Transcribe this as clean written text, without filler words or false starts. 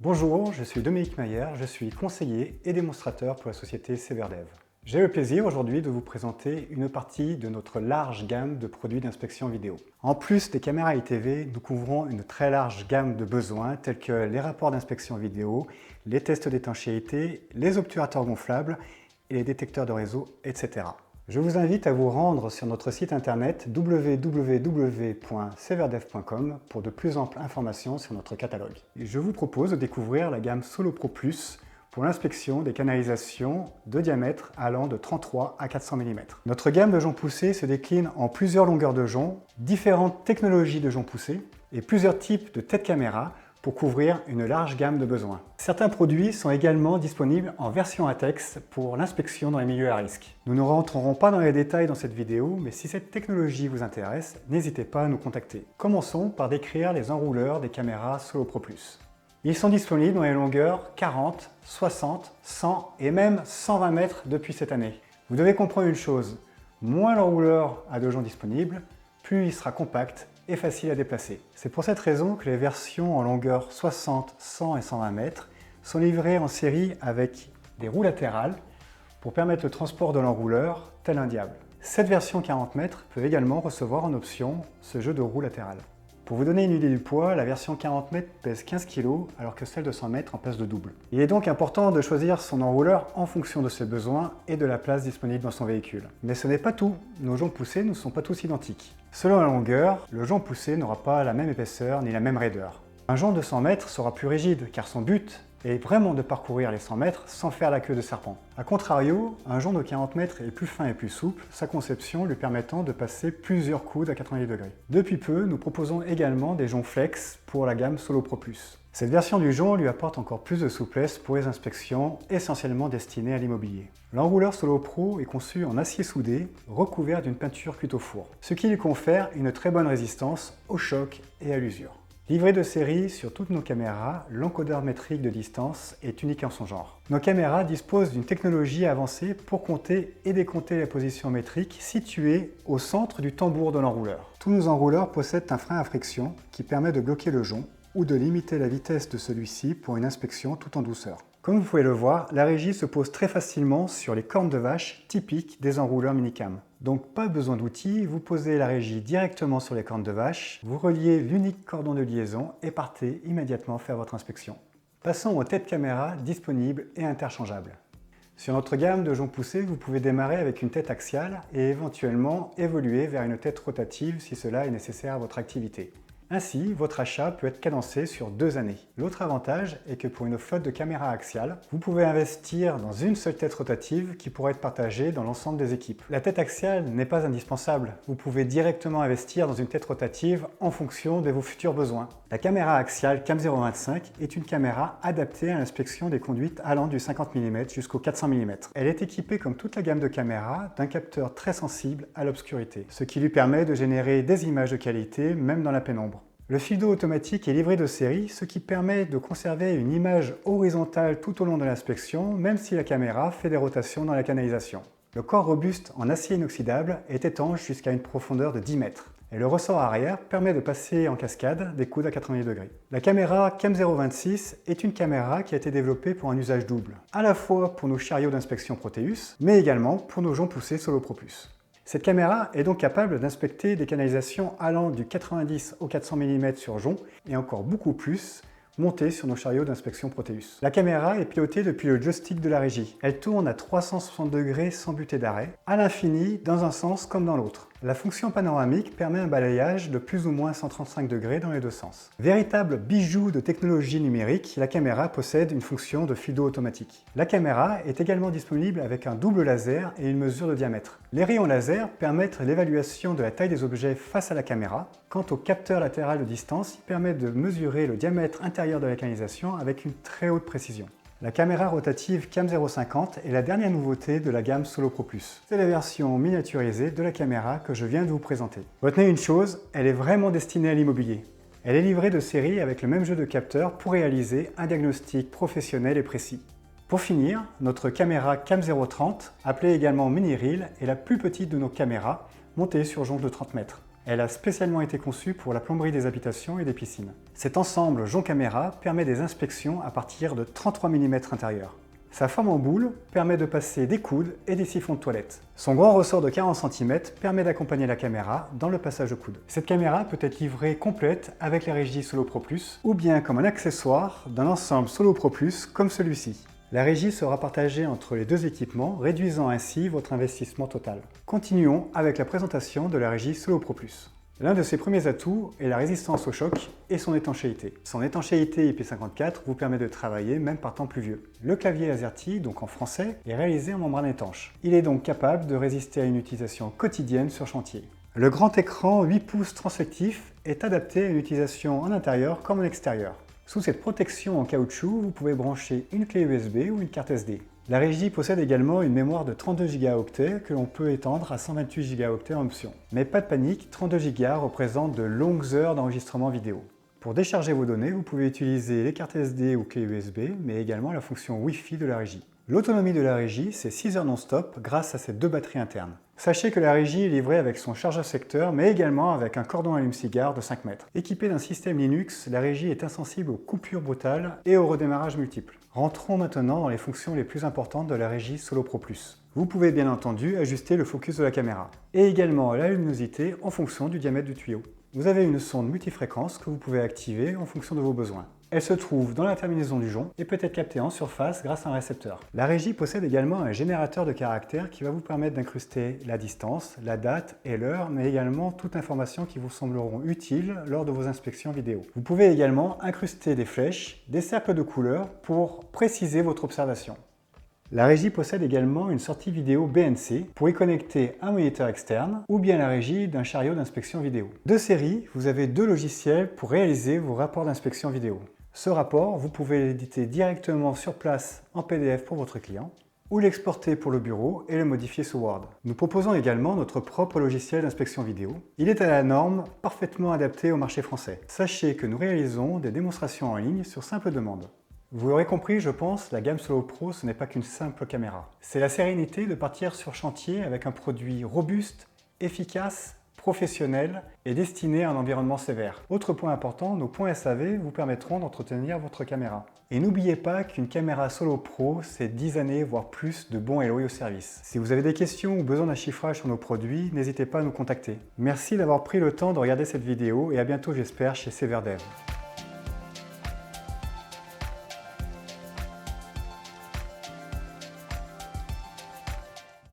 Bonjour, je suis Dominique Mayer, je suis conseiller et démonstrateur pour la société Severdev. J'ai le plaisir aujourd'hui de vous présenter une partie de notre large gamme de produits d'inspection vidéo. En plus des caméras ITV, nous couvrons une très large gamme de besoins tels que les rapports d'inspection vidéo, les tests d'étanchéité, les obturateurs gonflables et les détecteurs de réseau, etc. Je vous invite à vous rendre sur notre site internet www.severdev.com pour de plus amples informations sur notre catalogue. Et je vous propose de découvrir la gamme Solo Pro Plus pour l'inspection des canalisations de diamètre allant de 33 à 400 mm. Notre gamme de joncs poussés se décline en plusieurs longueurs de joncs, différentes technologies de joncs poussés et plusieurs types de têtes caméra pour couvrir une large gamme de besoins. Certains produits sont également disponibles en version ATEX pour l'inspection dans les milieux à risque. Nous ne rentrerons pas dans les détails dans cette vidéo, mais si cette technologie vous intéresse, n'hésitez pas à nous contacter. Commençons par décrire les enrouleurs des caméras Solo Pro Plus. Ils sont disponibles dans les longueurs 40, 60, 100 et même 120 mètres depuis cette année. Vous devez comprendre une chose, moins l'enrouleur a de joncs disponibles, plus il sera compact et facile à déplacer. C'est pour cette raison que les versions en longueur 60, 100 et 120 mètres sont livrées en série avec des roues latérales pour permettre le transport de l'enrouleur tel un diable. Cette version 40 mètres peut également recevoir en option ce jeu de roues latérales. Pour vous donner une idée du poids, la version 40 mètres pèse 15 kg alors que celle de 100 mètres en pèse le double. Il est donc important de choisir son enrouleur en fonction de ses besoins et de la place disponible dans son véhicule. Mais ce n'est pas tout, nos joncs poussés ne sont pas tous identiques. Selon la longueur, le jonc poussé n'aura pas la même épaisseur ni la même raideur. Un jonc de 100 mètres sera plus rigide car son but est vraiment de parcourir les 100 mètres sans faire la queue de serpent. A contrario, un jonc de 40 mètres est plus fin et plus souple, sa conception lui permettant de passer plusieurs coudes à 90 degrés. Depuis peu, nous proposons également des joncs flex pour la gamme Solo Pro Plus. Cette version du jonc lui apporte encore plus de souplesse pour les inspections essentiellement destinées à l'immobilier. L'enrouleur Solo Pro est conçu en acier soudé, recouvert d'une peinture cuite au four, ce qui lui confère une très bonne résistance au choc et à l'usure. Livré de série sur toutes nos caméras, l'encodeur métrique de distance est unique en son genre. Nos caméras disposent d'une technologie avancée pour compter et décompter la position métrique située au centre du tambour de l'enrouleur. Tous nos enrouleurs possèdent un frein à friction qui permet de bloquer le jonc ou de limiter la vitesse de celui-ci pour une inspection tout en douceur. Comme vous pouvez le voir, la régie se pose très facilement sur les cornes de vache typiques des enrouleurs Minicam. Donc pas besoin d'outils, vous posez la régie directement sur les cornes de vache, vous reliez l'unique cordon de liaison et partez immédiatement faire votre inspection. Passons aux têtes caméra disponibles et interchangeables. Sur notre gamme de joncs poussés, vous pouvez démarrer avec une tête axiale et éventuellement évoluer vers une tête rotative si cela est nécessaire à votre activité. Ainsi, votre achat peut être cadencé sur 2 années. L'autre avantage est que pour une flotte de caméras axiales, vous pouvez investir dans une seule tête rotative qui pourrait être partagée dans l'ensemble des équipes. La tête axiale n'est pas indispensable. Vous pouvez directement investir dans une tête rotative en fonction de vos futurs besoins. La caméra axiale Cam025 est une caméra adaptée à l'inspection des conduites allant du 50 mm jusqu'au 400 mm. Elle est équipée comme toute la gamme de caméras d'un capteur très sensible à l'obscurité, ce qui lui permet de générer des images de qualité même dans la pénombre. Le fil d'eau automatique est livré de série, ce qui permet de conserver une image horizontale tout au long de l'inspection, même si la caméra fait des rotations dans la canalisation. Le corps robuste en acier inoxydable est étanche jusqu'à une profondeur de 10 mètres. Et le ressort arrière permet de passer en cascade des coudes à 90 degrés. La caméra Cam026 est une caméra qui a été développée pour un usage double, à la fois pour nos chariots d'inspection Proteus, mais également pour nos joncs poussés Solo Pro Plus. Cette caméra est donc capable d'inspecter des canalisations allant du 90 au 400 mm sur jonc et encore beaucoup plus montée sur nos chariots d'inspection Proteus. La caméra est pilotée depuis le joystick de la régie. Elle tourne à 360 degrés sans buter d'arrêt, à l'infini dans un sens comme dans l'autre. La fonction panoramique permet un balayage de plus ou moins 135 degrés dans les deux sens. Véritable bijou de technologie numérique, la caméra possède une fonction de fil d'eau automatique. La caméra est également disponible avec un double laser et une mesure de diamètre. Les rayons laser permettent l'évaluation de la taille des objets face à la caméra. Quant au capteur latéral de distance, il permet de mesurer le diamètre intérieur de la canalisation avec une très haute précision. La caméra rotative Cam050 est la dernière nouveauté de la gamme Solo Pro Plus. C'est la version miniaturisée de la caméra que je viens de vous présenter. Retenez une chose, elle est vraiment destinée à l'immobilier. Elle est livrée de série avec le même jeu de capteurs pour réaliser un diagnostic professionnel et précis. Pour finir, notre caméra Cam030, appelée également Mini Reel, est la plus petite de nos caméras, montée sur jonc de 30 mètres. Elle a spécialement été conçue pour la plomberie des habitations et des piscines. Cet ensemble jonc caméra permet des inspections à partir de 33 mm intérieur. Sa forme en boule permet de passer des coudes et des siphons de toilette. Son grand ressort de 40 cm permet d'accompagner la caméra dans le passage de coude. Cette caméra peut être livrée complète avec la régie Solo Pro Plus ou bien comme un accessoire d'un ensemble Solo Pro Plus comme celui-ci. La régie sera partagée entre les deux équipements, réduisant ainsi votre investissement total. Continuons avec la présentation de la régie Solo Pro Plus. L'un de ses premiers atouts est la résistance au choc et son étanchéité. Son étanchéité IP54 vous permet de travailler même par temps pluvieux. Le clavier AZERTY, donc en français, est réalisé en membrane étanche. Il est donc capable de résister à une utilisation quotidienne sur chantier. Le grand écran 8 pouces transflectif est adapté à une utilisation en intérieur comme en extérieur. Sous cette protection en caoutchouc, vous pouvez brancher une clé USB ou une carte SD. La régie possède également une mémoire de 32 Go que l'on peut étendre à 128 Go en option. Mais pas de panique, 32 Go représentent de longues heures d'enregistrement vidéo. Pour décharger vos données, vous pouvez utiliser les cartes SD ou clés USB, mais également la fonction Wi-Fi de la régie. L'autonomie de la régie, c'est 6 heures non-stop grâce à ces deux batteries internes. Sachez que la régie est livrée avec son chargeur secteur, mais également avec un cordon allume-cigare de 5 mètres. Équipée d'un système Linux, la régie est insensible aux coupures brutales et aux redémarrages multiples. Rentrons maintenant dans les fonctions les plus importantes de la régie Solo Pro Plus. Vous pouvez bien entendu ajuster le focus de la caméra, et également la luminosité en fonction du diamètre du tuyau. Vous avez une sonde multifréquence que vous pouvez activer en fonction de vos besoins. Elle se trouve dans la terminaison du jonc et peut être captée en surface grâce à un récepteur. La régie possède également un générateur de caractères qui va vous permettre d'incruster la distance, la date et l'heure, mais également toute information qui vous sembleront utiles lors de vos inspections vidéo. Vous pouvez également incruster des flèches, des cercles de couleurs pour préciser votre observation. La régie possède également une sortie vidéo BNC pour y connecter un moniteur externe ou bien la régie d'un chariot d'inspection vidéo. De série, vous avez deux logiciels pour réaliser vos rapports d'inspection vidéo. Ce rapport, vous pouvez l'éditer directement sur place en PDF pour votre client ou l'exporter pour le bureau et le modifier sous Word. Nous proposons également notre propre logiciel d'inspection vidéo. Il est à la norme, parfaitement adapté au marché français. Sachez que nous réalisons des démonstrations en ligne sur simple demande. Vous l'aurez compris, je pense, la gamme Solo Pro, ce n'est pas qu'une simple caméra. C'est la sérénité de partir sur chantier avec un produit robuste, efficace, professionnel et destiné à un environnement sévère. Autre point important, nos points SAV vous permettront d'entretenir votre caméra. Et n'oubliez pas qu'une caméra Solo Pro, c'est 10 années, voire plus de bons et loyaux services. Si vous avez des questions ou besoin d'un chiffrage sur nos produits, n'hésitez pas à nous contacter. Merci d'avoir pris le temps de regarder cette vidéo et à bientôt j'espère chez Severdev.